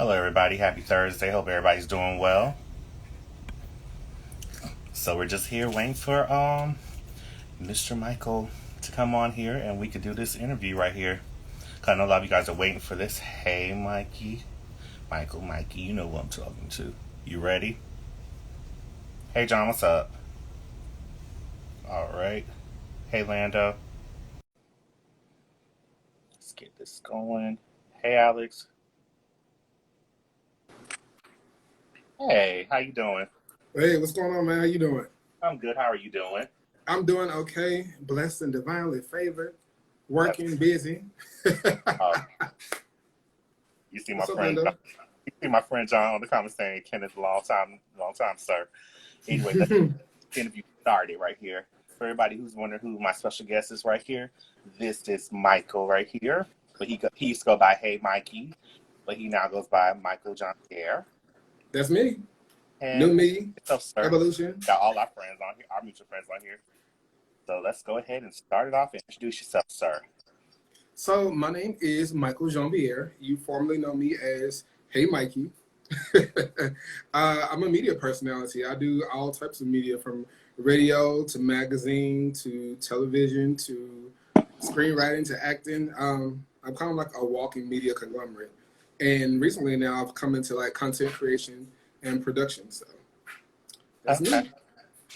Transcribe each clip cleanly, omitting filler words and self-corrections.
Hello, everybody. Happy Thursday. Hope everybody's doing well. So we're just here waiting for Mr. Michael to come on here, and we could do this interview right here. 'Cause I know a lot of you guys are waiting for this. Hey, Mikey, Michael, Mikey, you know who I'm talking to. You ready? Hey, John, what's up? All right. Hey, Lando. Let's get this going. Hey, Alex. Hey, how you doing? Hey, what's going on, man? How you doing? I'm good. How are you doing? I'm doing okay. Blessed and divinely favored. That's Working, busy. uh, you see my What's up, friend. Lando? You see my friend John on the comment saying, "Kenneth, long time, sir." Anyway, let's get the interview started right here. For everybody who's wondering who my special guest is right here, this is Michael right here. But he used to go by Hey Mikey, but he now goes by Michael Jonvier. That's me. And New me. yourself, sir. Evolution. Got all our friends on here, our mutual friends on here. So let's go ahead and start it off and introduce yourself, sir. So my name is Michael Jonvier. You formerly know me as Hey Mikey. I'm a media personality. I do all types of media, from radio to magazine to television to screenwriting to acting. I'm kind of like a walking media conglomerate. And recently now I've come into like content creation and production. So that's Okay. me.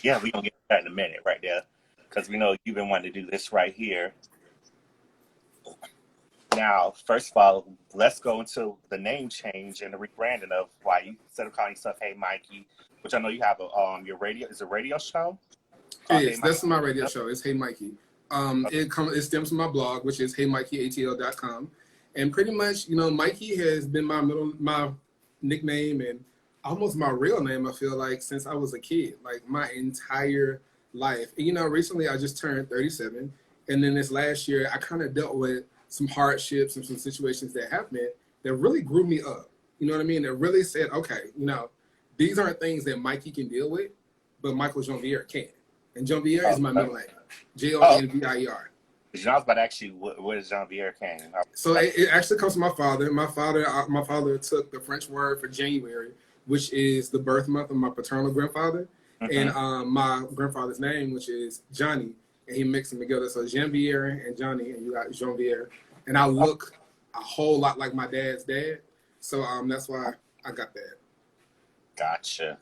Yeah, we're going to get to that in a minute right there. Because we know you've been wanting to do this right here. Now, first of all, let's go into the name change and the rebranding of why you, instead of calling yourself Hey Mikey, which I know you have your radio, is a radio show? Yes, that's my radio show. It's Hey Mikey. It stems from my blog, which is heymikeyatl.com. And pretty much, Mikey has been my nickname and almost my real name, I feel like, since I was a kid, like my entire life. And, recently I just turned 37. And then this last year, I kind of dealt with some hardships and some situations that happened that really grew me up. You know what I mean? That really said, okay, these aren't things that Mikey can deal with, but Michael Jonvier can. And Jonvier is my middle name. Jonvier. I was about to ask you, where does Jonvier came? So it actually comes from my father. My father took the French word for January, which is the birth month of my paternal grandfather, and my grandfather's name, which is Johnny, and he mixed them together. So Janvier and Johnny, and you got Jonvier. And I look a whole lot like my dad's dad, so that's why I got that. Gotcha.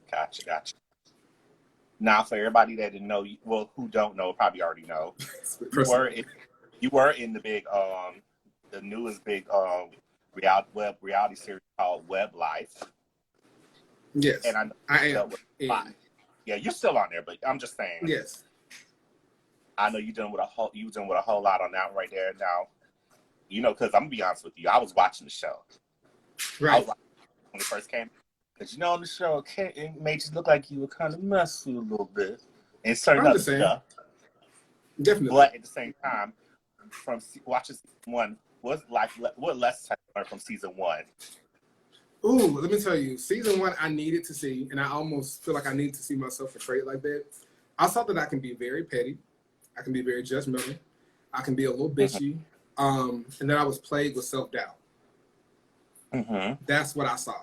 Now, for everybody that didn't know, who don't know, probably already know, you were in the big, the newest big reality series called WebLyfe. Yes, And I am. Yeah, you're still on there, but I'm just saying. Yes. I know you doing with a whole lot on that right there. Now, because I'm gonna be honest with you, I was watching the show. Right. I was watching when it first came. Because on the show, it made you look like you were kind of messy a little bit, and certain other stuff. Definitely. But at the same time, from watching season one, what lessons have you learned from season one? Ooh, let me tell you, season one I needed to see, and I almost feel like I need to see myself portrayed like that. I saw that I can be very petty, I can be very judgmental, I can be a little bitchy, and then I was plagued with self-doubt. That's what I saw.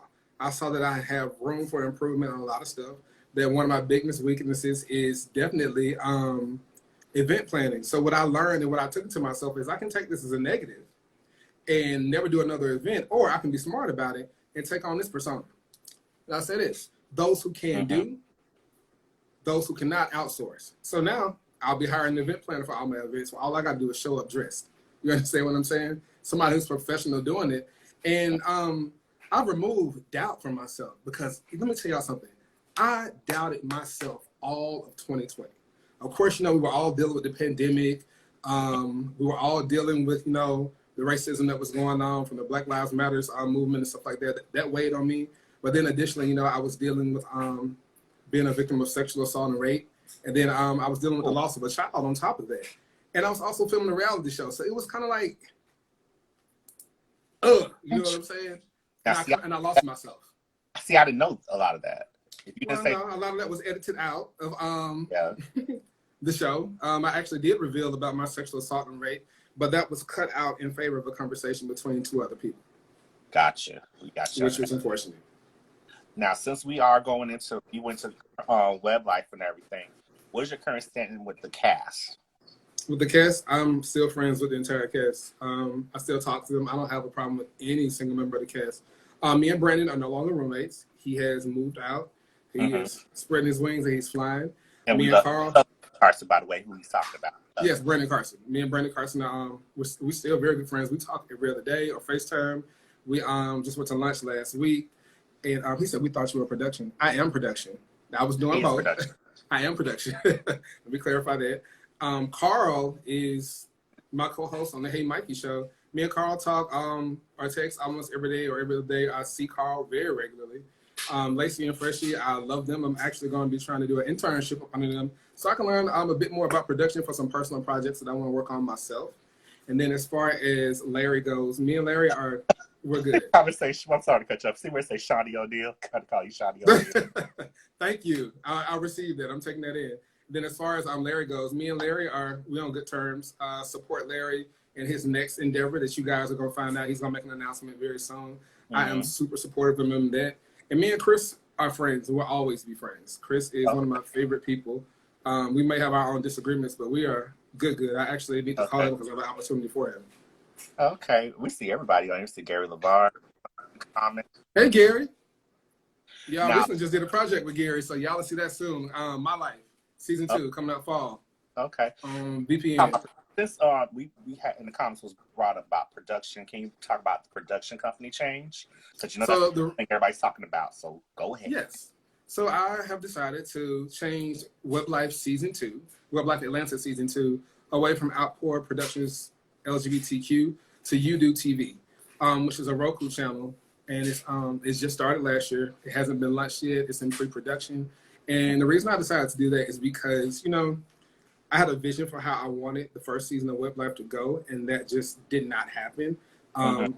I saw that I have room for improvement on a lot of stuff. That one of my biggest weaknesses is definitely event planning. So what I learned and what I took to myself is I can take this as a negative and never do another event, or I can be smart about it and take on this persona. And I say this: those who can do, those who cannot, outsource. So now I'll be hiring an event planner for all my events. All I got to do is show up dressed. You understand what I'm saying? Somebody who's professional doing it. And I've removed doubt from myself, because let me tell y'all something. I doubted myself all of 2020. Of course, we were all dealing with the pandemic. We were all dealing with, the racism that was going on from the Black Lives Matters movement and stuff like that. That weighed on me. But then additionally, I was dealing with being a victim of sexual assault and rape. And then I was dealing with the loss of a child on top of that. And I was also filming a reality show. So it was kind of like, you know what I'm saying? And I lost myself. See, I didn't know a lot of that. If you didn't say, no, a lot of that was edited out of the show. I actually did reveal about my sexual assault and rape, but that was cut out in favor of a conversation between two other people. Gotcha. We gotcha. which was unfortunate. Now, since we are going into, you went to WebLyfe and everything, what is your current standing with the cast? With the cast, I'm still friends with the entire cast. I still talk to them. I don't have a problem with any single member of the cast. Me and Brandon are no longer roommates. He has moved out. He is spreading his wings and he's flying. And me we and love Carl. Carson, by the way, who he's talking about. Yes, Brandon Carson. Me and Brandon Carson, we're still very good friends. We talk every other day or FaceTime. We just went to lunch last week, and he said, we thought you were production. I am production. I was doing both. I am production. Let me clarify that. Carl is my co-host on the Hey Mikey show. Me and Carl talk or text almost every day or every other day. I see Carl very regularly. Lacey and Freshie, I love them. I'm actually going to be trying to do an internship under them so I can learn a bit more about production for some personal projects that I want to work on myself. And then as far as Larry goes, me and Larry we're good. Conversation. I'm sorry to cut you up. See where it says Shawnee O'Neal? Gotta call you Shawnee O'Neal. Thank you. I received that. I'm taking that in. Then as far as Larry goes, me and Larry we on good terms. Support Larry in his next endeavor that you guys are going to find out. He's going to make an announcement very soon. I am super supportive of him in that. And me and Chris are friends. We'll always be friends. Chris is one of my favorite people. We may have our own disagreements, but we are good. I actually need to call him because I have an opportunity for him. Okay. We see everybody on here. We see Gary LeVar. Comment. Hey, Gary. Y'all recently just did a project with Gary, so y'all will see that soon. My Life, season 2, coming up fall. Okay. VPN. This we had in the comments was brought up about production. Can you talk about the production company change? Because that's what I think everybody's talking about. So go ahead. Yes. So I have decided to change WebLyfe season 2, WebLyfe Atlanta season 2, away from Outpour Productions LGBTQ to You Do TV, which is a Roku channel, and it's just started last year. It hasn't been launched yet. It's in pre-production, and the reason I decided to do that is because I had a vision for how I wanted the first season of WebLyfe to go, and that just did not happen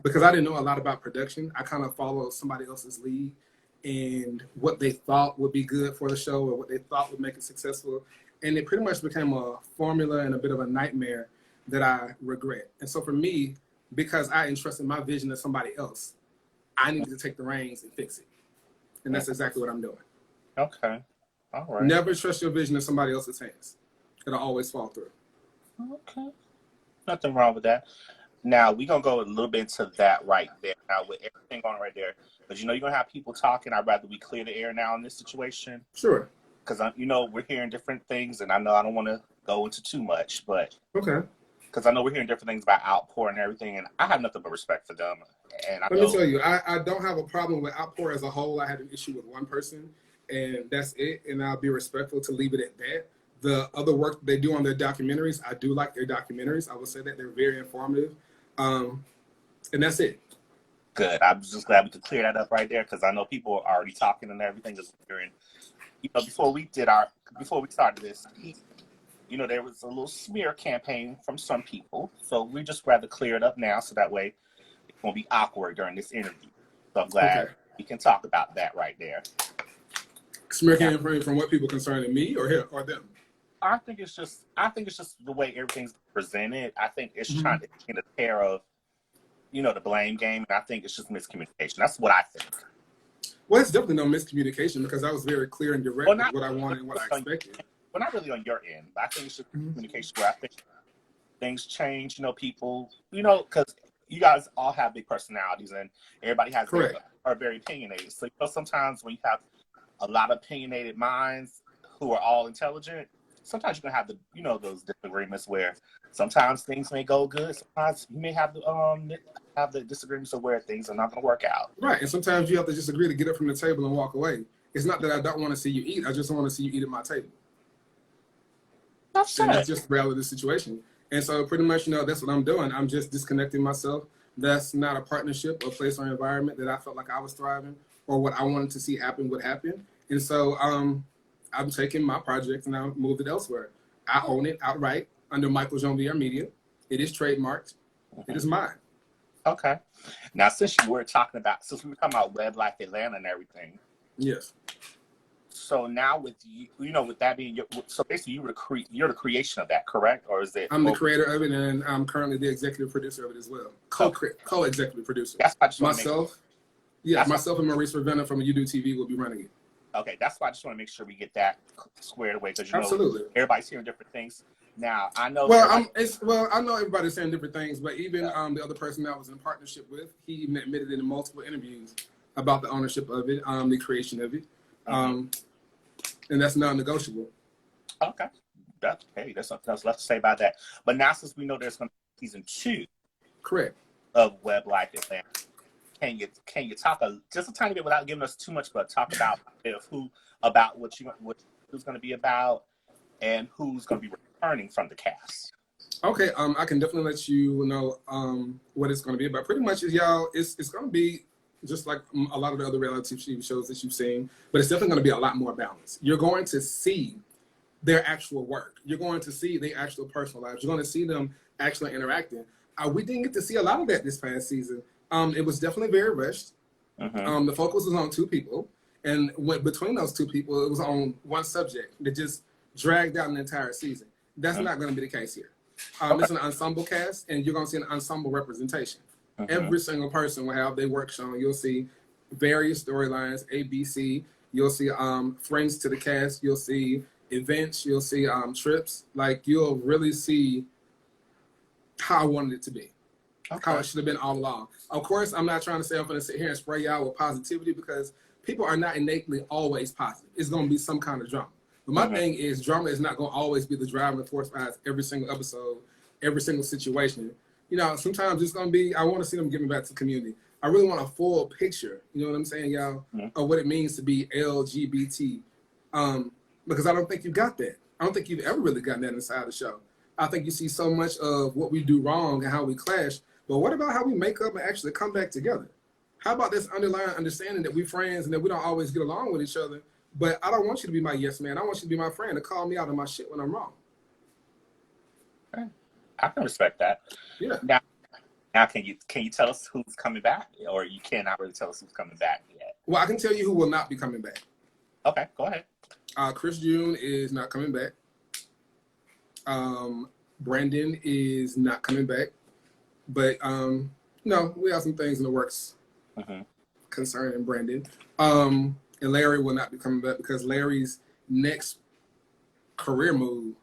because I didn't know a lot about production. I kind of followed somebody else's lead and what they thought would be good for the show or what they thought would make it successful. And it pretty much became a formula and a bit of a nightmare that I regret. And so for me, because I entrusted my vision to somebody else, I needed to take the reins and fix it. And that's exactly what I'm doing. Okay. All right. Never trust your vision in somebody else's hands. It'll always fall through. Okay. Nothing wrong with that. Now, we're going to go a little bit into that right there. Now, with everything on right there, because you're going to have people talking. I'd rather we clear the air now in this situation. Sure. Because, we're hearing different things, and I know I don't want to go into too much, but... Okay. Because I know we're hearing different things about Outpour and everything, and I have nothing but respect for them. And Let me tell you, I don't have a problem with Outpour as a whole. I had an issue with one person, and that's it, and I'll be respectful to leave it at that. The other work they do on their documentaries, I do like their documentaries. I will say that they're very informative. And that's it. Good. I'm just glad we could clear that up right there because I know people are already talking and everything is hearing. Before we started this, there was a little smear campaign from some people. So we just rather clear it up now so that way it won't be awkward during this interview. So I'm glad we can talk about that right there. Smear campaign from what people concerning me or them? I think it's just the way everything's presented. I think it's trying to get a pair of, the blame game. And I think it's just miscommunication. That's what I think. Well, it's definitely no miscommunication because I was very clear and direct with what I wanted and what I expected. Well, not really on your end, but I think it's just communication where I think things change, people, because you guys all have big personalities and everybody are very opinionated. So, sometimes when you have a lot of opinionated minds who are all intelligent, sometimes you're going to have those disagreements where sometimes things may go good. Sometimes you may have the disagreements of where things are not going to work out. Right. And sometimes you have to just agree to get up from the table and walk away. It's not that I don't want to see you eat. I just want to see you eat at my table. That's just the reality of the situation. And so pretty much, that's what I'm doing. I'm just disconnecting myself. That's not a partnership or place or environment that I felt like I was thriving or what I wanted to see happen would happen. And so I'm taking my project and I moved it elsewhere. I own it outright under Michael Jonvier Media. It is trademarked. It is mine. Okay. Now, since we were talking about WebLyfe Atlanta and everything. Yes. So now with you, with that being so basically you're the creation of that, correct? Or is it? I'm the creator of it, and I'm currently the executive producer of it as well. Co-executive producer. That's what I just myself. Myself and Maurice Ravenna from UDO TV will be running it. Okay, that's why I just want to make sure we get that squared away, because Absolutely, everybody's hearing different things. Now I know. I know everybody's saying different things, but even the other person that I was in partnership with, he even admitted in multiple interviews about the ownership of it, the creation of it, and that's non-negotiable. Okay, there's something else left to say about that. But now, since we know there's going to be season 2, correct, of WebLyfe Atlanta, can you talk just a tiny bit without giving us too much, but talk about who's going to be about and who's going to be returning from the cast? Okay, I can definitely let you know what it's going to be about. Pretty much, y'all, it's going to be just like a lot of the other reality TV shows that you've seen, but it's definitely going to be a lot more balanced. You're going to see their actual work. You're going to see their actual personal lives. You're going to see them actually interacting. We didn't get to see a lot of that this past season. It was definitely very rushed. The focus was on 2 people, and between those 2 people, it was on one subject that just dragged out an entire season. That's not going to be the case here. It's an ensemble cast, and you're going to see an ensemble representation. Every single person will have their work shown. You'll see various storylines, A, B, C. You'll see friends to the cast. You'll see events. You'll see trips. Like, you'll really see how I wanted it to be. How it should have been all along. Of course, I'm not trying to say I'm going to sit here and spray y'all with positivity, because people are not innately always positive. It's going to be some kind of drama. But my thing is, drama is not going to always be the driving force behind every single episode, every single situation. Sometimes it's going to be, I want to see them giving back to the community. I really want a full picture, you know what I'm saying, y'all, of what it means to be LGBT. Because I don't think you got that. I don't think you've ever really gotten that inside the show. I think you see so much of what we do wrong and how we clash. But what about how we make up and actually come back together? How about this underlying understanding that we're friends and that we don't always get along with each other? But I don't want you to be my yes man. I want you to be my friend, to call me out on my shit when I'm wrong. Okay. I can respect that. Yeah. Now, can you tell us who's coming back, or you cannot really tell us who's coming back yet? Well, I can tell you who will not be coming back. Okay, go ahead. Chris June is not coming back. Brandon is not coming back. But no, we have some things in the works concerning Brandon. And Larry will not be coming back, because Larry's next career move,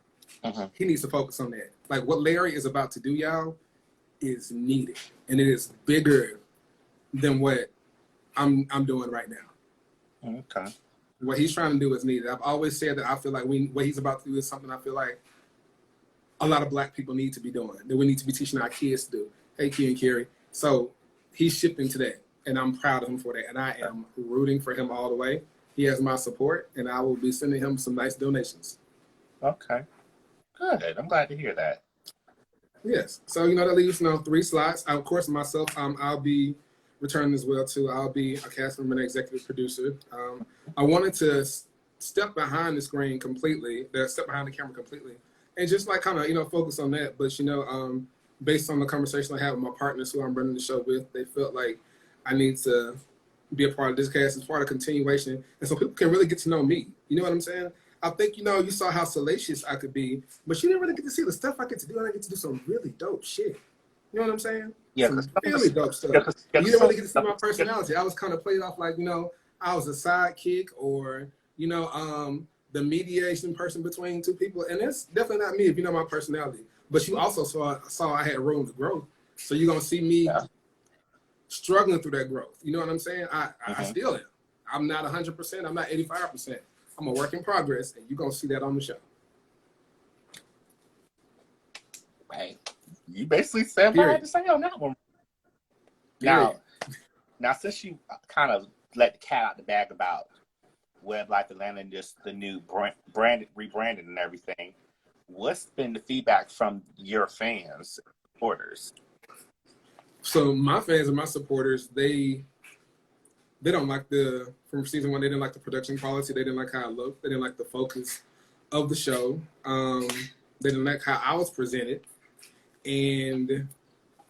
he needs to focus on that. Like, what Larry is about to do, y'all, is needed, and it is bigger than what I'm doing right now. Okay. What he's trying to do is needed. I've always said that I feel like what he's about to do is something I feel like a lot of Black people need to be doing, that we need to be teaching our kids to do. Hey, Key and Carrie. So he's shifting to that, and I'm proud of him for that, and I am rooting for him all the way. He has my support, and I will be sending him some nice donations. Okay. Good. I'm glad to hear that. Yes. So, that leaves 3 slots. Of course, myself, I'll be returning as well, too. I'll be a cast member and executive producer. I wanted to step behind the screen completely, step behind the camera completely, and just like kind of, focus on that. But, based on the conversation I had with my partners who I'm running the show with, they felt like I need to be a part of this cast as part of continuation, and so people can really get to know me. You know what I'm saying? I think, you saw how salacious I could be, but you didn't really get to see the stuff I get to do, and I get to do some really dope shit. You know what I'm saying? Yeah. Some really dope stuff. You didn't really get to see my personality. I was kind of played off like, I was a sidekick, or, the mediation person between 2 people, and that's definitely not me if you know my personality. But you also saw I had room to grow. So you're going to see me struggling through that growth. You know what I'm saying? I still am. I'm not 100%. I'm not 85%. I'm a work in progress, and you're going to see that on the show. Hey, you basically said what I had to say on that one. Now, since you kind of let the cat out the bag about WebLyfe Atlanta and just the new rebranding and everything, what's been the feedback from your fans, supporters? So my fans and my supporters, they don't like from season 1, they didn't like the production quality. They didn't like how it looked. They didn't like the focus of the show. They didn't like how I was presented. And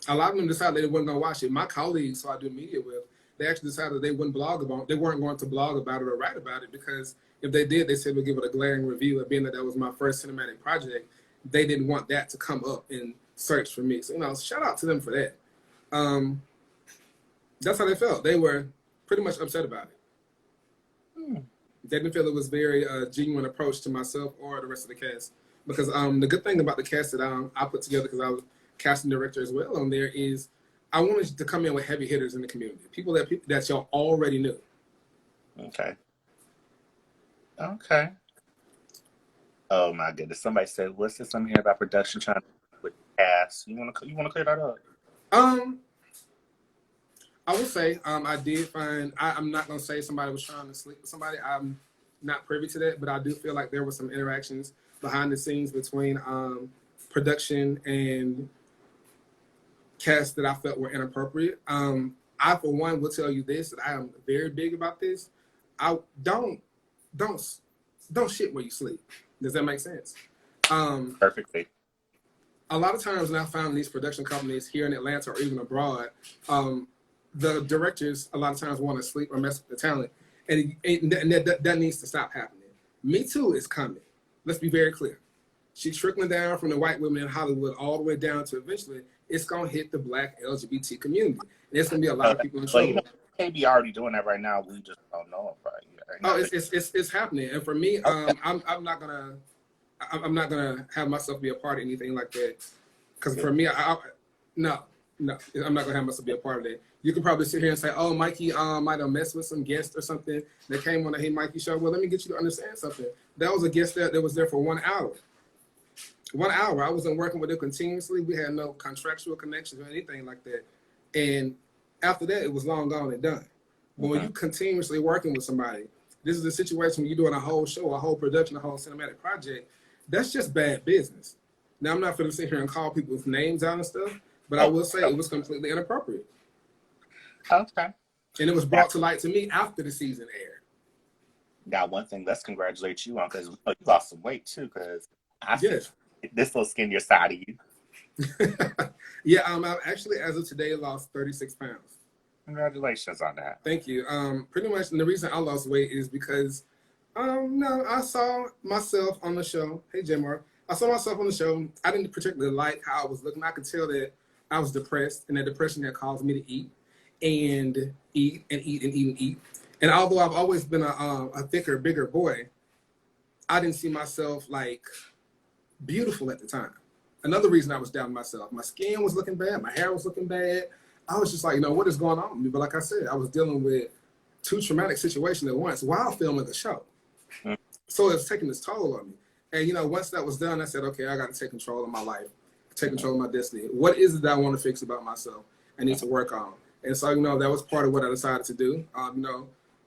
a lot of them decided they weren't going to watch it. My colleagues who I do media with, they actually decided they weren't going to blog about it or write about it, because If they did, they said we'll give it a glaring review. Being that was my first cinematic project, they didn't want that to come up in search for me. So, you know, shout out to them for that. That's how they felt. They were pretty much upset about it. They didn't feel it was very genuine approach to myself or the rest of the cast. Because the good thing about the cast that I put together, because I was casting director as well on there, is I wanted to come in with heavy hitters in the community, people that y'all already knew. Okay. Okay. Oh my goodness! Somebody said, "What's this? I'm here about production trying to with cast." You want to clear that up? I will say I did find. I'm not gonna say somebody was trying to sleep with somebody. I'm not privy to that, but I do feel like there were some interactions behind the scenes between production and cast that I felt were inappropriate. I, for one, will tell you this, that I am very big about this. I don't shit where you sleep. Does that make sense? Perfectly. A lot of times when I found these production companies here in Atlanta or even abroad, the directors a lot of times want to sleep or mess with the talent, and that needs to stop happening. Me Too is coming. Let's be very clear. She's trickling down from the white women in Hollywood all the way down to eventually it's going to hit the Black LGBT community. And there's going to be a lot of people in trouble. You know, KB already doing that right now. We just don't know it, right? Oh, it's happening. And for me, okay. I'm not gonna have myself be a part of anything like that. Because for me, no, I'm not gonna have myself be a part of that. You can probably sit here and say, "Oh, Mikey might have messed with some guest or something that came on the Hey Mikey show." Well, let me get you to understand something. That was a guest that was there for 1 hour. 1 hour. I wasn't working with them continuously. We had no contractual connections or anything like that. And after that, it was long gone and done. But when you continuously working with somebody, this is a situation when you're doing a whole show, a whole production, a whole cinematic project. That's just bad business. Now, I'm not going to sit here and call people's names out and stuff, but I will say it was completely inappropriate. Okay. And it was brought to light to me after the season aired. Got one thing. Let's congratulate you on, because you lost some weight too. Because I see this little skinnier side of you. Yeah, I've actually, as of today, lost 36 pounds. Congratulations on that. Thank you. Pretty much, and the reason I lost weight is because, I saw myself on the show. Hey, Jamar. I saw myself on the show. I didn't particularly like how I was looking. I could tell that I was depressed, and that depression had caused me to eat and eat and eat and eat and eat. And although I've always been a thicker, bigger boy, I didn't see myself like beautiful at the time. Another reason I was down myself. My skin was looking bad. My hair was looking bad. I was just like, what is going on with me? But like I said, I was dealing with 2 traumatic situations at once while filming the show. So it was taking its toll on me. And, once that was done, I said, okay, I got to take control of my life, take control of my destiny. What is it that I want to fix about myself? I need to work on. And so, that was part of what I decided to do.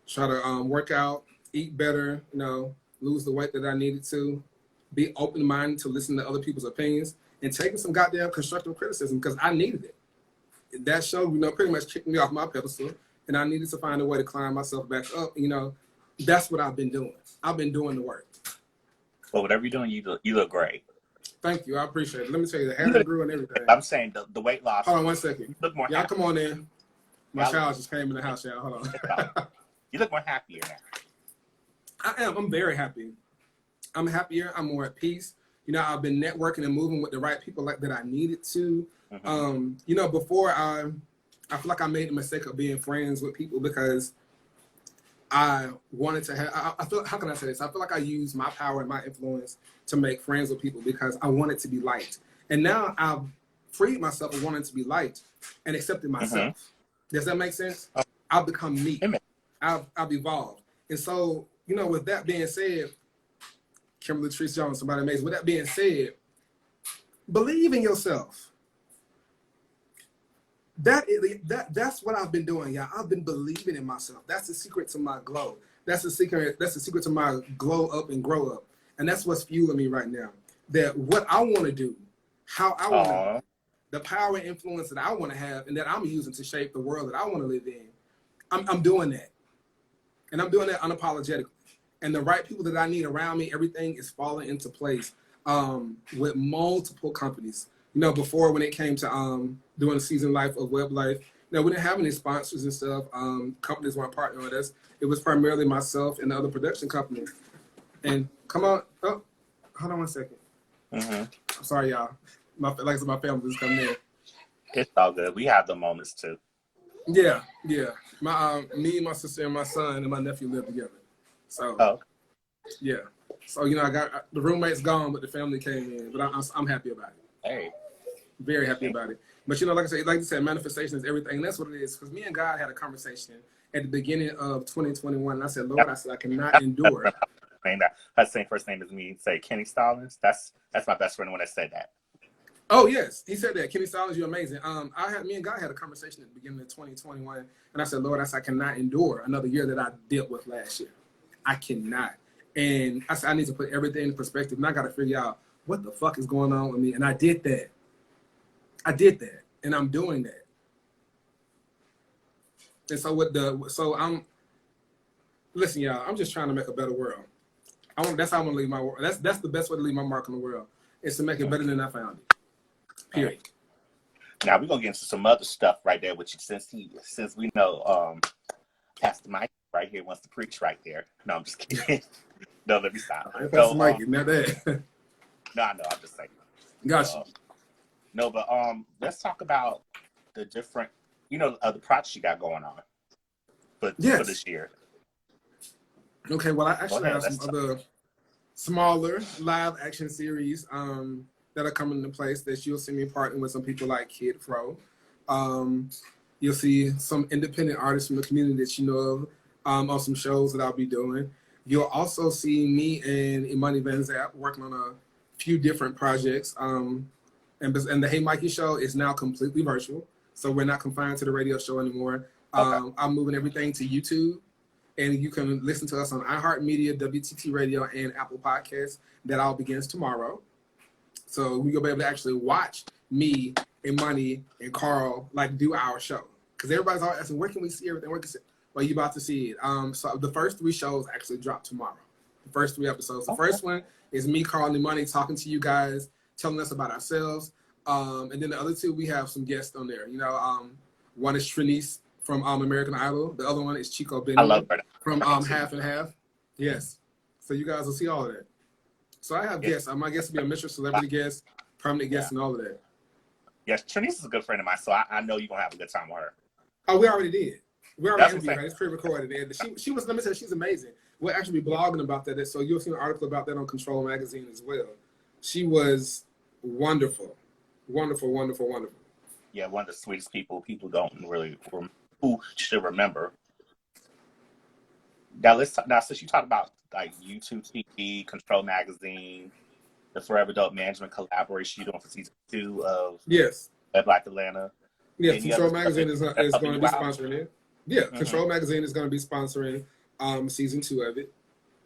Try to work out, eat better, lose the weight that I needed to, be open-minded to listen to other people's opinions, and taking some goddamn constructive criticism because I needed it. That show, pretty much kicked me off my pedestal, and I needed to find a way to climb myself back up. That's what I've been doing. I've been doing the work. Well, whatever you're doing, you look great. Thank you. I appreciate it. Let me tell you, the hair grew and everything. I'm saying the weight loss. Hold on 1 second. You look more y'all happy. Come on in. My child just came in the house, y'all. Hold on. You look more happier now. I am. I'm very happy. I'm happier. I'm more at peace. I've been networking and moving with the right people that I needed to. Before I feel like I made the mistake of being friends with people because I wanted to have, how can I say this? I feel like I used my power and my influence to make friends with people because I wanted to be liked. And now I've freed myself of wanting to be liked and accepted myself. Does that make sense? I've become me. I've evolved. And so, with that being said, Kimberly Treese Jones, somebody amazing. With that being said, believe in yourself. That's what I've been doing, y'all. I've been believing in myself. That's the secret to my glow. That's the secret to my glow up and grow up. And that's what's fueling me right now. That what I want to do, how I want to do, the power and influence that I want to have and that I'm using to shape the world that I want to live in. I'm doing that. And I'm doing that unapologetically. And the right people that I need around me, everything is falling into place with multiple companies. Before when it came to doing the season life of WebLyfe, Now, we didn't have any sponsors and stuff. Companies weren't partnering with us. It was primarily myself and the other production companies. And come on, oh, hold on one second. I'm sorry, y'all. Like I said, my family just coming in. It's all good. We have the moments too. Yeah. Me, my sister, and my son and my nephew live together. So, yeah. So, I got the roommate's gone, but the family came in. But I'm happy about it. Hey. Very happy about it. But, like you said, manifestation is everything. And that's what it is. Because me and God had a conversation at the beginning of 2021. And I said, Lord, I cannot endure. Her same first name as me. Say Kenny Stallings. That's my best friend when I said that. Oh yes, he said that. Kenny Stallings, you're amazing. Me and God had a conversation at the beginning of 2021, and I said, Lord, I cannot endure another year that I dealt with last year. I cannot. And I said, I need to put everything in perspective, and I got to figure out what the fuck is going on with me. And I did that. And I'm doing that. And so listen, y'all. I'm just trying to make a better world. That's how I want to leave my world. That's the best way to leave my mark on the world, is to make it better than I found it. Period. Now we're gonna get into some other stuff right there with you, since we know Pastor Mike right here wants to preach right there. No, I'm just kidding. No, let me stop. Pastor Mikey, not that. No, I know. I'm just saying. Gotcha. No, but let's talk about the different, the projects you got going on for this year. Okay, well, I actually have some other smaller live action series that are coming into place that you'll see me partnering with some people like Kid Fro. You'll see some independent artists from the community that you know of on some shows that I'll be doing. You'll also see me and Imani Van Zap working on a few different projects. And the Hey Mikey show is now completely virtual, so we're not confined to the radio show anymore. Okay. I'm moving everything to YouTube, and you can listen to us on iHeartMedia, WTT Radio, and Apple Podcasts. That all begins tomorrow. So you'll be able to actually watch me and Money and Carl do our show. Because everybody's always asking, where can we see everything? Well, you're about to see it. So the first 3 shows actually drop tomorrow. The first 3 episodes. The first one is me, Carl, and Money talking to you guys, telling us about ourselves. And then the other 2, we have some guests on there. One is Trinice from American Idol. The other one is Chico Benny. I love her. From Half and Half. Yes. So you guys will see all of that. So I have guests. My guests will be a Mr. Celebrity guest, permanent guest, and all of that. Yes, Trinice is a good friend of mine, so I know you're going to have a good time with her. Oh, we already did. We already interviewed her. It's pre-recorded. And she was, let me tell you, she's amazing. We'll actually be blogging about that. So you'll see an article about that on Control Magazine as well. She was wonderful. Wonderful, wonderful, wonderful. Yeah, one of the sweetest people don't really, who should remember. Now, since you talked about YouTube TV, Control Magazine, the Forever Adult Management collaboration you're doing for season 2 of WebLyfe Atlanta. Yes, Control Magazine is going to be sponsoring it. Yeah, Control Magazine is going to be sponsoring season 2 of it.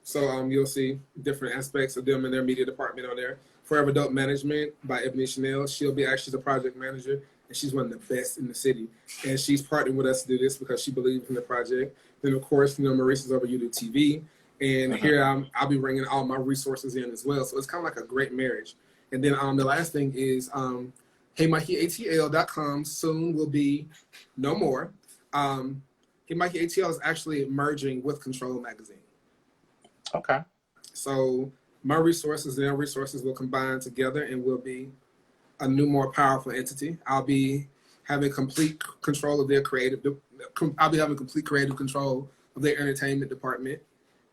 So you'll see different aspects of them and their media department on there. Forever Adult Management by Ebony Chanel. She'll be actually the project manager, and she's one of the best in the city. And she's partnering with us to do this because she believes in the project. Then, of course, Maurice is over YouTube TV. And here I'll be bringing all my resources in as well. So it's kind of like a great marriage. And then the last thing is HeyMikeyATL.com soon will be no more. Hey Mikey ATL is actually merging with Control Magazine. Okay. So my resources and their resources will combine together and will be a new, more powerful entity. I'll be having complete control of their I'll be having complete creative control of their entertainment department.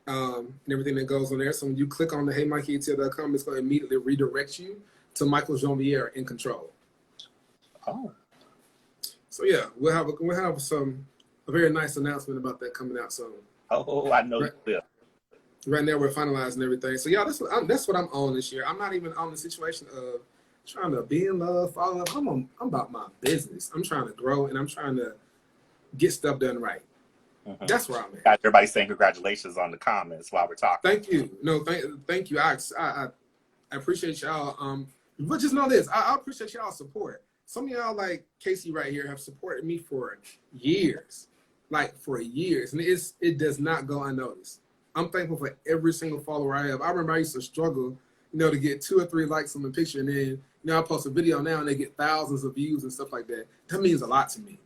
And everything that goes on there. So when you click on the HeyMikeyATL.com, it's going to immediately redirect you to Michael Jonvier in control. Oh. So yeah, we'll have a very nice announcement about that coming out soon. Oh, I know you will. Right now we're finalizing everything. So yeah, that's what I'm on this year. I'm not even on the situation of trying to be in love, fall in love. I'm about my business. I'm trying to grow and I'm trying to get stuff done right. That's where I'm at. Got everybody saying congratulations on the comments while we're talking. Thank you. No, thank you. I appreciate y'all. But just know this, I appreciate y'all's support. Some of y'all, like Casey right here, have supported me for years. And it does not go unnoticed. I'm thankful for every single follower I have. I remember I used to struggle, to get 2 or 3 likes on the picture, and then, I post a video now and they get thousands of views and stuff like that. That means a lot to me.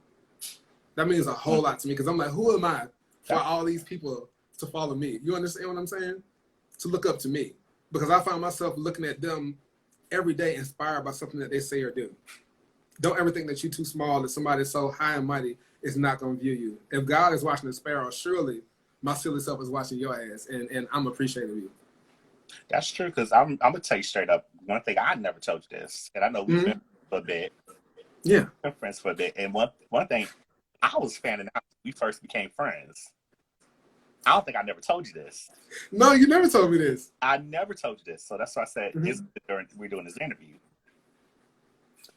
That means a whole lot to me because I'm like, who am I for all these people to follow me? You understand what I'm saying? To look up to me. Because I find myself looking at them every day inspired by something that they say or do. Don't ever think that you're too small, that somebody so high and mighty is not going to view you. If God is watching the sparrow, surely my silly self is watching your ass, and I'm appreciative of you. That's true, because I'm going to tell you straight up, one thing I never told you this, and I know we've been for a bit. Yeah. Been friends for a bit. And one thing, I was fanning out when we first became friends. I don't think I never told you this. No, you never told me this. I never told you this. So that's why I said we're doing this interview.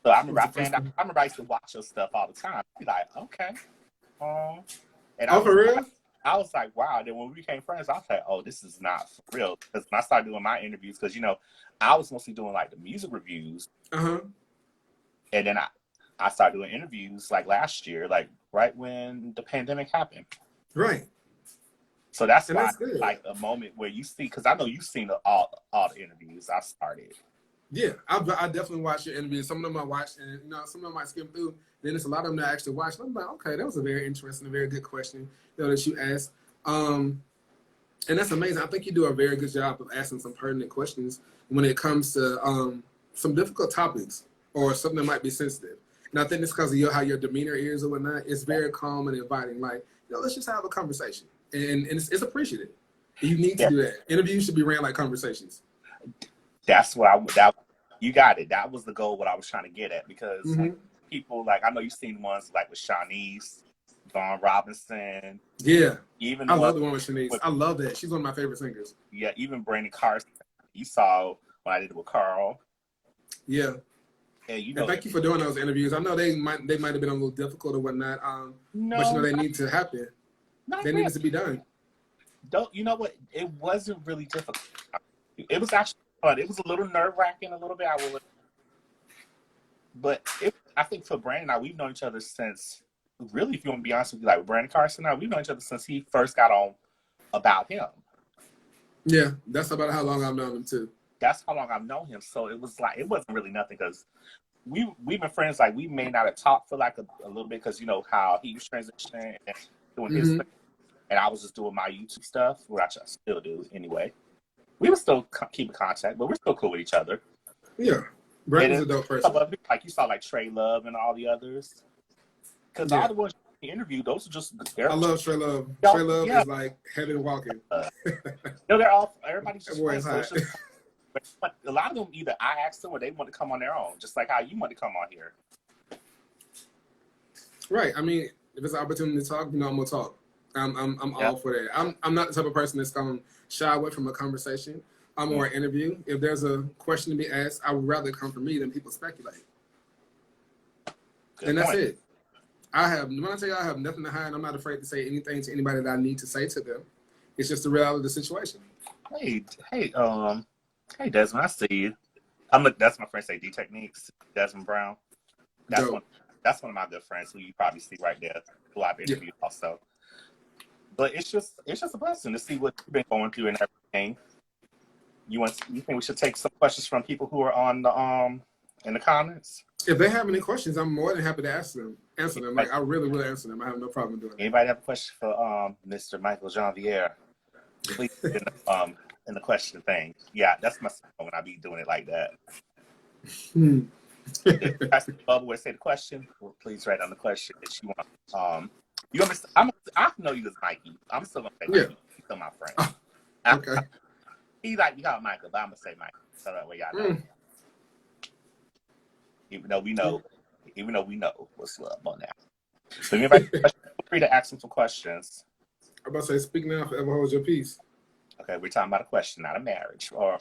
So I remember I used to watch your stuff all the time. I'd be like, okay. And for real? I was like, wow. Then when we became friends, I was like, oh, this is not for real. Because when I started doing my interviews, because, you know, I was mostly doing like the music reviews. Uh-huh. And then I started doing interviews like last year, like right when the pandemic happened. Right. So that's why, like, a moment where you see, because I know you've seen all the interviews I started. Yeah, I definitely watched your interviews. Some of them I watched, and you know, some of them I skimmed through. Then there's a lot of them that I actually watched. And I'm like, okay, that was a very interesting, a very good question, you know, that you asked. And that's amazing. I think you do a very good job of asking some pertinent questions when it comes to some difficult topics or something that might be sensitive. And I think it's because of how your demeanor is or whatnot. It's very calm and inviting. Like, you know, let's just have a conversation. And it's appreciative. You need to do that. Interviews should be ran like conversations. That's what you got it. That was the goal, what I was trying to get at, because like, people, like, I know you've seen ones like with Shanice, Dawn Robinson. Yeah. Even I love the one with Shanice. I love that. She's one of my favorite singers. Yeah, even Brandon Carson. You saw when I did it with Carl. Yeah. And you know, thank you for doing those interviews. I know they might have been a little difficult or whatnot. But you know they need to happen. They need to be done. You know what? It wasn't really difficult. It was actually fun. It was a little nerve-wracking a little bit. But I think for Brandon and I, we've known each other since, really, if you want to be honest with you, like with Brandon Carson and I, we've known each other since he first got on About Him. Yeah, that's about how long I've known him too. That's how long I've known him. So it was like, it wasn't really nothing, because we've been friends. Like, we may not have talked for like a little bit, because you know how he was transitioning and doing his thing, and I was just doing my YouTube stuff, which I still do anyway. We were still keeping contact, but we're still cool with each other. Yeah, Brandon's a dope person. Like you saw, like Trey Love and all the others. Because all the ones you interviewed, those are just. I love Trey Love. Trey Love is like heaven walking. They're all. Everybody's just. But a lot of them, either I asked them or they want to come on their own, just like how you want to come on here. Right. I mean, if it's an opportunity to talk, you know, I'm gonna talk. I'm all for that. I'm not the type of person that's gonna shy away from a conversation. I'm or an interview. If there's a question to be asked, I would rather come from me than people speculate. Good and that's it. When I tell you I have nothing to hide, I'm not afraid to say anything to anybody that I need to say to them. It's just the reality of the situation. Hey, Desmond, I see you. That's my friend, say D-Techniques, Desmond Brown. That's one of my good friends who you probably see right there, who I've interviewed also. But it's just a blessing to see what you've been going through and everything. You think we should take some questions from people who are on the in the comments? If they have any questions, I'm more than happy to answer them. Like, I really will answer them. I have no problem doing it. Anybody have a question for Mr. Michael Jonvier? Please in the question thing. Yeah, that's my style when I be doing it like that. That's the bubble where say the question. Well, please write on the question that you want. I know you as Mikey. I'm still gonna say Mikey. He's still my friend. Okay. He like you call Michael, but I'm gonna say Mikey. So that way y'all know. Even though we know what's up on that. So anybody feel free to ask him some questions. I'm about to say, speak now, forever hold your peace. Okay, we're talking about a question, not a marriage, or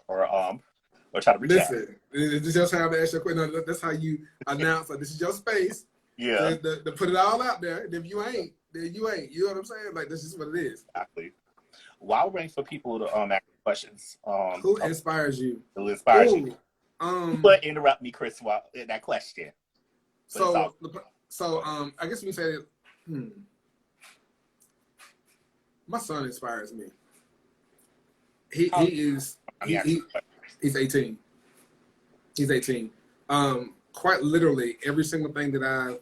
try to reach out. Listen, it's just how to ask your question. No, that's how you announce like this is your space. Yeah. To put it all out there. And if you ain't, then you ain't. You know what I'm saying? Like, this is what it is. Exactly. While we're waiting for people to ask questions, who inspires you? Who inspires you? But interrupt me, Chris, while in that question. So I guess we can say, my son inspires me. He's 18. He's 18. Quite literally, every single thing that I've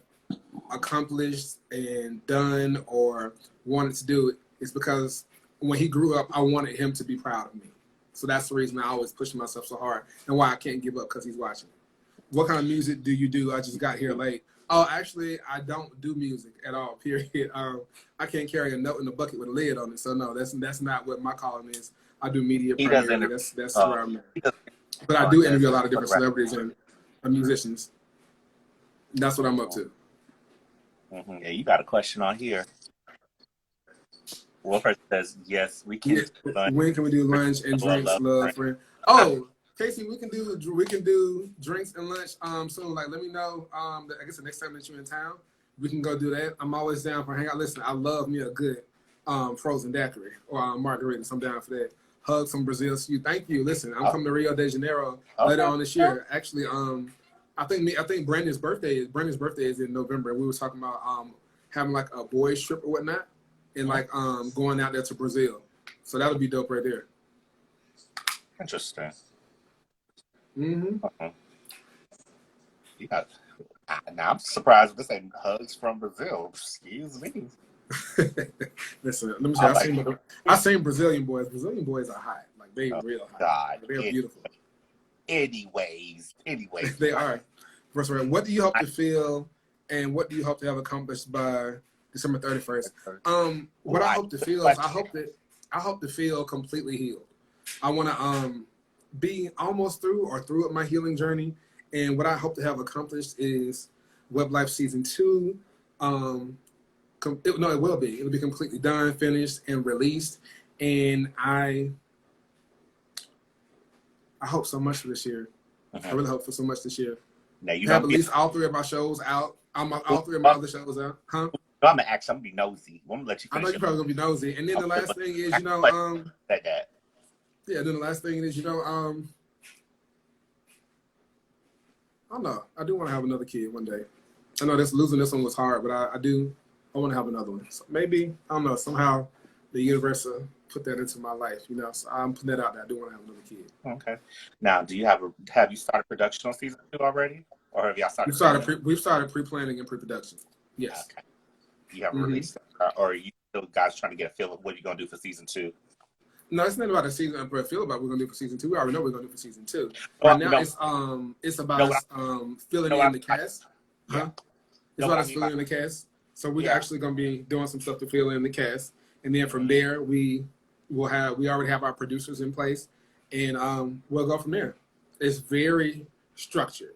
accomplished and done or wanted to do it is because when he grew up, I wanted him to be proud of me. So that's the reason I always push myself so hard and why I can't give up, because he's watching. What kind of music do you do? I just got here late. Oh, actually, I don't do music at all, period. I can't carry a note in a bucket with a lid on it. So no, that's not what my calling is. I do media primarily. That's where I'm at. But I do interview a lot of different celebrities and musicians. That's what I'm up to. Mm-hmm. Yeah, you got a question on here. One person says, yes, we can. Yeah. When can we do lunch and drinks, love, friend? Oh, Casey, we can do drinks and lunch soon. Like, let me know. I guess the next time that you're in town, we can go do that. I'm always down for hang out. Listen, I love me a good frozen daiquiri or margarita. So I'm down for that. Hugs from Brazil. So thank you. Listen, I'm coming to Rio de Janeiro later on this year. Actually, I think Brandon's birthday is in November, and we were talking about having like a boys trip or whatnot, and like going out there to Brazil. So that would be dope right there. Interesting. Mm-hmm. Yeah. Now I'm surprised this ain't hugs from Brazil. Excuse me. Listen, let me tell you, I've seen Brazilian boys. Brazilian boys are hot. Like they real hot. God. They're beautiful. Anyways. They are. First of all, what do you hope to feel, and what do you hope to have accomplished by December 31st? What I hope to feel is I hope to feel completely healed. I want to be almost through with my healing journey, and what I hope to have accomplished is WebLyfe Season 2. It will be. It'll be completely done, finished, and released. And I hope so much for this year. I really hope for so much this year. Now you have at least all 3 of my shows out. All 3 of my other shows out. Huh? I'm gonna ask. I'm gonna be nosy. I'm gonna let you finish. I know you're probably gonna be nosy. And then the last thing is, yeah. Then the last thing is, I don't know. I do want to have another kid one day. I know losing this one was hard, but I want to have another one. So maybe, I don't know, somehow the universe put that into my life, So I'm putting that out there. I do want to have another kid. Okay. Now, have you started production on season 2 already? Or have y'all started? We've started pre-planning and pre-production. Yes. Okay. You haven't released, or are you still guys trying to get a feel of what you're going to do for season 2? No, it's not about the season. But I feel about what we're going to do for season 2. We already know what we're going to do for season 2. Right now, it's about filling in the cast. Huh? It's about us filling in the cast. So we're actually going to be doing some stuff to fill in the cast, and then from there we already have our producers in place, and we'll go from there. It's very structured.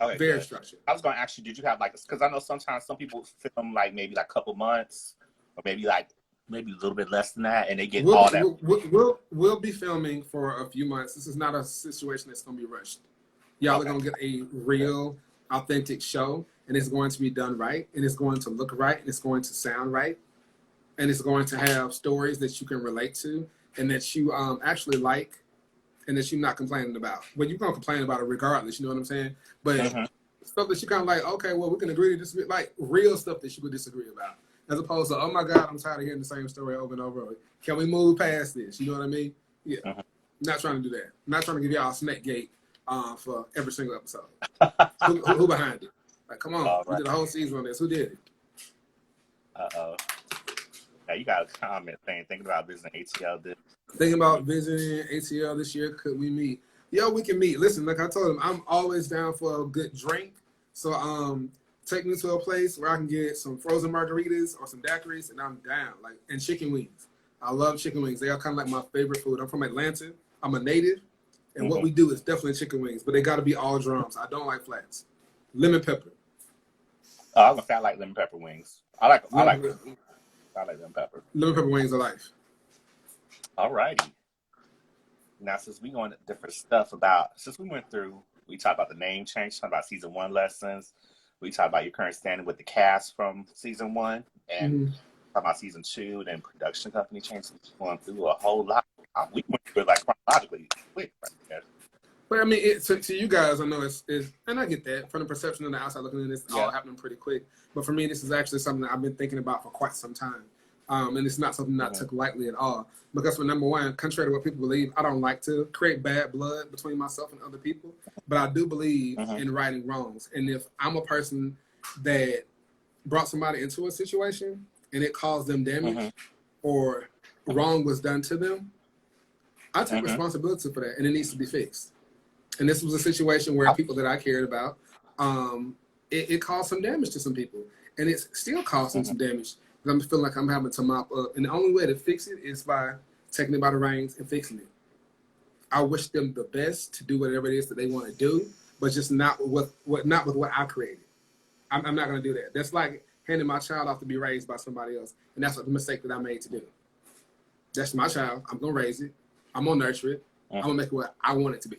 Okay, very structured. I was going to ask you, did you have because I know sometimes some people film maybe a couple months, or maybe a little bit less than that, and they get all that. We'll be filming for a few months. This is not a situation that's going to be rushed. Y'all are going to get a real, authentic show, and it's going to be done right, and it's going to look right, and it's going to sound right, and it's going to have stories that you can relate to, and that you actually like, and that you're not complaining about. But you're going to complain about it regardless, you know what I'm saying? But stuff that you kind of like, okay, well, we can agree to disagree, like real stuff that you would disagree about, as opposed to, oh my God, I'm tired of hearing the same story over and over. Can we move past this? You know what I mean? Yeah. Not trying to do that. I'm not trying to give y'all a snack gate for every single episode. who behind it? Like, come on. We did a whole season on this. Who did it? Uh-oh. Now you got a comment saying, thinking about visiting ATL this. Thinking about visiting ATL this year. Could we meet? Yo, we can meet. Listen, like I told him, I'm always down for a good drink. So take me to a place where I can get some frozen margaritas or some daiquiris, and I'm down. And chicken wings. I love chicken wings. They are kind of like my favorite food. I'm from Atlanta. I'm a native. And what we do is definitely chicken wings, but they got to be all drums. I don't like flats. Lemon pepper. Oh, I'm gonna say I like lemon pepper wings. I like lemon pepper. Lemon pepper wings are life. All righty. Now, since we going to different stuff since we went through, we talked about the name change, talked about season 1 lessons. We talked about your current standing with the cast from season 1, and talked about season 2, then production company change. We went through a whole lot. We went through it chronologically quick right there. But I mean, to you guys, I know it's, and I get that from the perception on the outside looking in, it's all happening pretty quick. But for me, this is actually something that I've been thinking about for quite some time. And it's not something that I took lightly at all. Because for number one, contrary to what people believe, I don't like to create bad blood between myself and other people. But I do believe in righting wrongs. And if I'm a person that brought somebody into a situation and it caused them damage Mm-hmm. or wrong was done to them, I take Mm-hmm. responsibility for that, and it needs to be fixed. And this was a situation where people that I cared about, it caused some damage to some people, and it's still causing Mm-hmm. some damage. And I'm feeling like I'm having to mop up, and the only way to fix it is by taking it by the reins and fixing it. I wish them the best to do whatever it is that they want to do, but just not with what I created. I'm not going to do that. That's like handing my child off to be raised by somebody else, and that's the mistake that I made to do. That's my child. I'm going to raise it. I'm going to nurture it. I'm going to make it what I want it to be.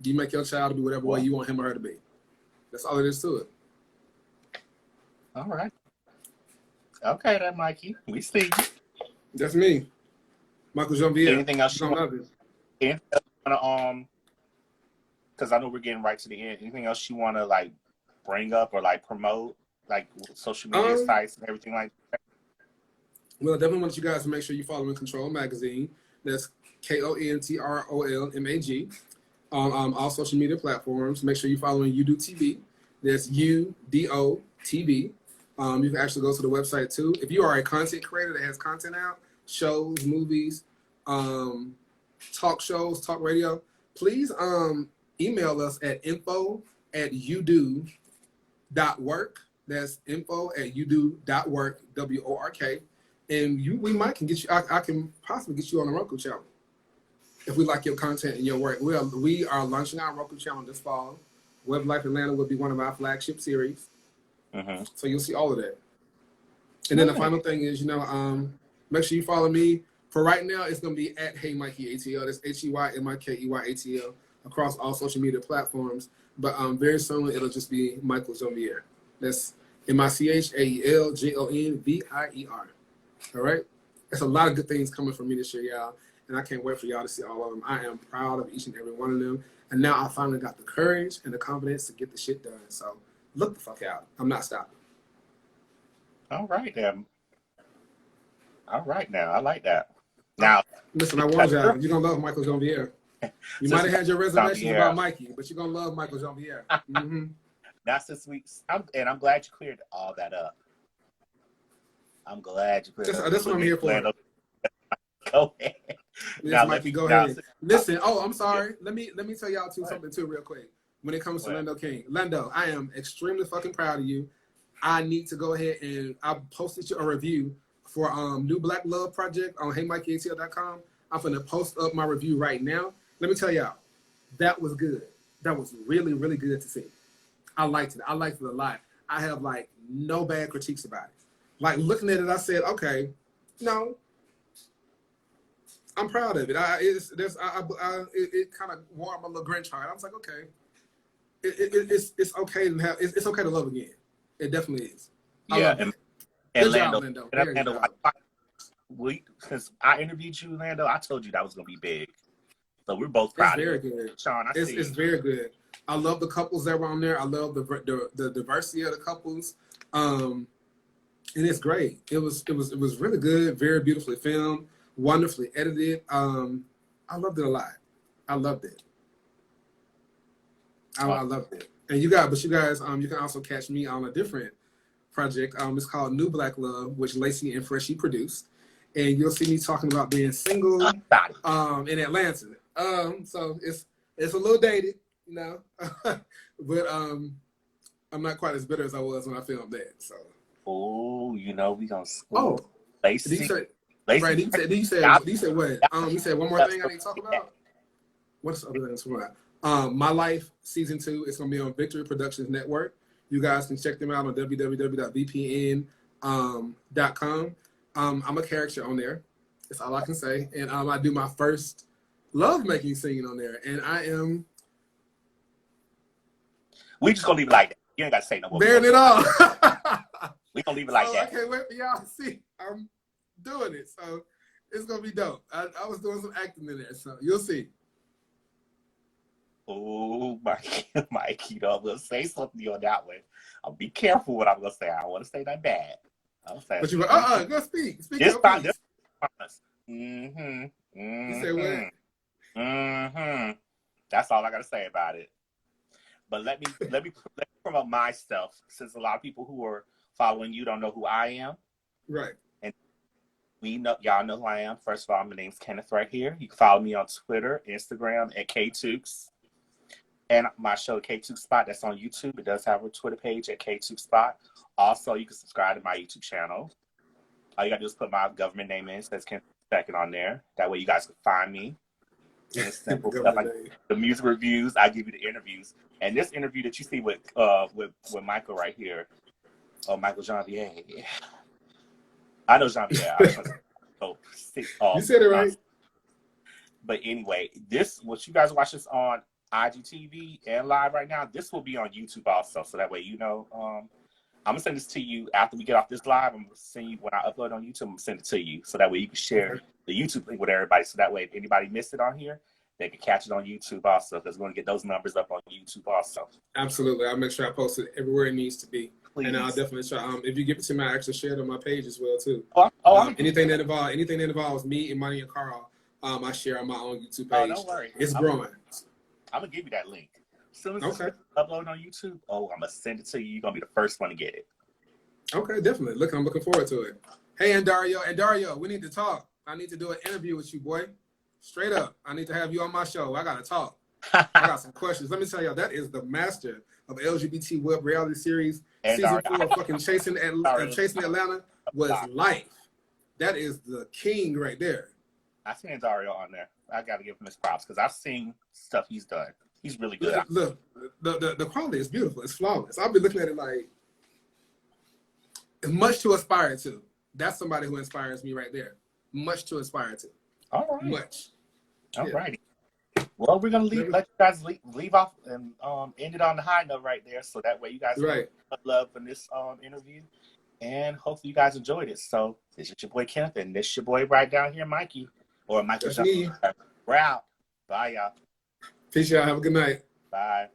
You make your child to be whatever way you want him or her to be. That's all it is to it. All right. Okay, then, Mikey. We see you. That's me, Michael Jonvier. Anything else you Don't want? love it. Anything else you want to because I know we're getting right to the end. Anything else you want to like bring up or like promote, like social media sites and everything like that? Well, I definitely want you guys to make sure you follow in Control Magazine. That's KONTROLMAG. On all social media platforms. Make sure you follow in UDO TV. That's UDO TV. You can actually go to the website too. If you are a content creator that has content out, shows, movies, talk shows, talk radio, please email us at info@udo.work. That's info@udo.work, WORK. And we might can get you, I can possibly get you on the Roku channel. If we like your content and your work. We are launching our Roku channel this fall. WebLyfe Atlanta will be one of our flagship series. Mm-hmm. So you'll see all of that. And then the final thing is, make sure you follow me. For right now, it's going to be at Hey Mikey ATL. That's HEYMIKEY ATL across all social media platforms. But very soon, it'll just be Michael Jonvier. That's MICHAELJONVIER. All right? There's a lot of good things coming from me this year, y'all. And I can't wait for y'all to see all of them. I am proud of each and every one of them. And now I finally got the courage and the confidence to get the shit done. So look the fuck out. I'm not stopping. All right, then. All right, now. I like that. Now, listen, I warned y'all. You're going to love Michael Jonvier. You might have had your reservations about Mikey, but you're going to love Michael Jonvier. Mm-hmm. That's this week's. And I'm glad you cleared all that up. I'm glad you cleared it up. That's what I'm here for. Go ahead. Yes, now, Mikey, go ahead. Listen, I'm sorry. Let me tell y'all something too real quick. When it comes to Lando King. Lando, I am extremely fucking proud of you. I need to go ahead and I posted you a review for New Black Love Project on HeyMikeyATL.com. I'm going to post up my review right now. Let me tell y'all, that was good. That was really, really good to see. I liked it. I liked it a lot. I have like no bad critiques about it. Like looking at it, I said, okay, no, I'm proud of it. It kind of warmed my little Grinch heart. I was like, okay, it's okay to have. It's okay to love again. It definitely is. Yeah, and Lando. Since I interviewed you, Lando, I told you that was gonna be big. So we're both proud. It's very good, Sean. It's very good. I love the couples that were on there. I love the diversity of the couples, and it's great. It was really good. Very beautifully filmed. Wonderfully edited. I loved it a lot. I loved it. I loved it. And you guys, you can also catch me on a different project. It's called New Black Love, which Lacey and Freshie produced. And you'll see me talking about being single in Atlanta. So it's a little dated, but I'm not quite as bitter as I was when I filmed that. So. Oh, we gonna school. Lacey. Right, you said what? You said one more thing I need to talk about? What's the other thing to talk about? My Life Season 2 is going to be on Victory Productions Network. You guys can check them out on www.vpn.com. I'm a character on there. That's all I can say. And I do my first love-making scene on there. And I am... We just going to leave it like that. You ain't got to say no more. Bearing it all. We going to leave it like that. I can't wait for y'all to see. I'm doing it. So it's going to be dope. I was doing some acting in there. So you'll see. Oh, Mikey, I'm going to say something on that one. I'll be careful what I'm going to say. I don't want to say that bad. But you go, go speak. Speak this your time, piece. You say what? That's all I got to say about it. But let me promote my stuff, since a lot of people who are following you don't know who I am. Right. And y'all know who I am. First of all, my name's Kenneth right here. You can follow me on Twitter, Instagram at KTookes. And my show, KTookes Spot, that's on YouTube. It does have a Twitter page at KTookes Spot. Also, you can subscribe to my YouTube channel. All you got to do is put my government name in. It says Kenneth II on there. That way you guys can find me. And it's simple stuff. The music reviews, I give you the interviews. And this interview that you see with Michael right here, Michael Jonvier. I know Jonvier. You said it right. But anyway, what you guys watch this on IGTV and live right now, this will be on YouTube also. So that way, I'm going to send this to you after we get off this live. I'm going to send you, when I upload on YouTube, I'm going to send it to you. So that way you can share the YouTube link with everybody. So that way, if anybody missed it on here, they can catch it on YouTube also. Because we're going to get those numbers up on YouTube also. Absolutely. I'll make sure I post it everywhere it needs to be. Please. And I'll definitely try. If you give it to me, I actually share it on my page as well, too. Anything that involves me, Imani, and Carl, I share on my own YouTube page. Oh, don't worry. It's growing. I'm going to give you that link. As soon as it's uploaded on YouTube, I'm going to send it to you. You're going to be the first one to get it. Okay, definitely. Look, I'm looking forward to it. Hey, and Dario, we need to talk. I need to do an interview with you, boy. Straight up. I need to have you on my show. I got to talk. I got some questions. Let me tell y'all, that is the master of LGBT web reality series. And Season 4 of fucking Chasing Atlanta was life. That is the king right there. I seen Dario on there. I got to give him his props because I've seen stuff he's done. He's really good. Look, the quality is beautiful. It's flawless. I'll be looking at it like much to aspire to. That's somebody who inspires me right there. Much to aspire to. All right. Much. All righty. Well, we're gonna let you guys leave off and end it on the high note right there, so that way you guys love in this interview, and hopefully you guys enjoyed it. So this is your boy Kenneth, and this is your boy right down here, Mikey, or Michael Jonvier. We're out. Bye, y'all. Peace, y'all. Have a good night. Bye.